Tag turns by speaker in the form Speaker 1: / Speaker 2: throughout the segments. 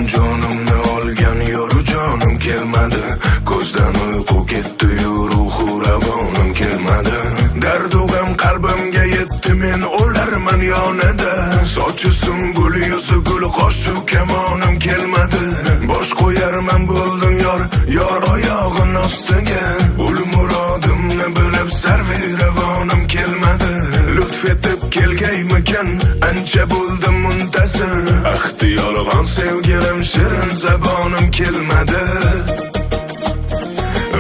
Speaker 1: jonimni olgan yoru jonim kelmadi. Ko'zdan uyqu ketdi, ruhu ravonim kelmadi. Dardu g'am qalbimga yetdi, men o'larman yonida. Sochi sumbul, yuzi gul, qoshi kamonim kelmadi. Bosh qo'yarman bo'ldim yor oyog'in ostiga. Ul murodimni bilib sarvi ravonim kelmadi. Lutf etib kelgaymikan, ancha bo'ldim muntazir. Ahdi yolg'on sevgilim, shirin zabonim kelmadi.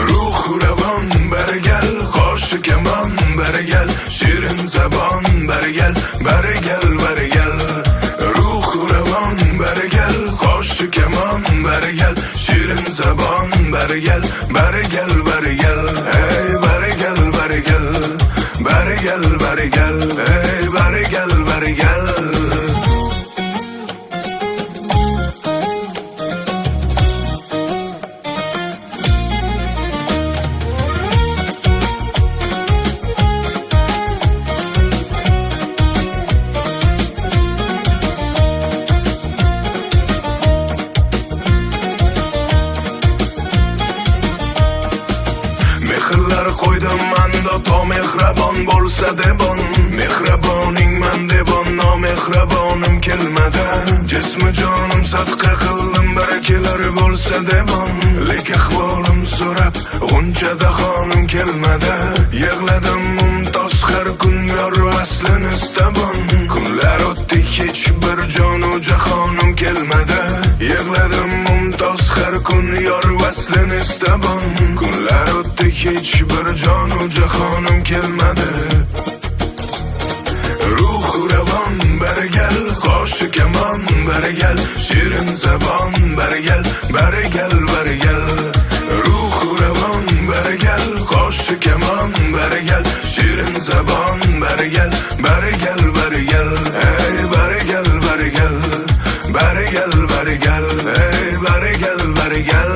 Speaker 1: Ruh ravon barigal, qoshi kamon barigal, shirin zabon barigal, barigal barigal. Ruh ravon barigal, qoshi kamon barigal, shirin zabon barigal, barigal barigal. Ey barigal barigal, barigal barigal, ey barigal barigal. Mehrlar qo'ydim manda, to mehrabon bo'lsa debon. Mehraboning man debon, nomehrabonim kelmadi. Jismi jonim sadqa qildim, barakalar bo'lsa debon. Lek ahvolim so'rab, g'unchada xonim kelmadi. Yig'ladim mumtoz har kun, yor vaslini istabon. Kunlar o'tdi, hech bir jonu jahonim kelmadi. Yig'ladim mumtoz har kun, yor vaslini istabon. Kunlar o'tdi, hech bir jonu jahonim kelmadi. Ruh ravon barigal, qoshi kamon barigal, shirin zabon barigal, barigal barigal. Ruh ravon barigal, qoshi kamon barigal, shirin zabon barigal, barigal barigal. Ey barigal barigal, barigal barigal, ey barigal barigal.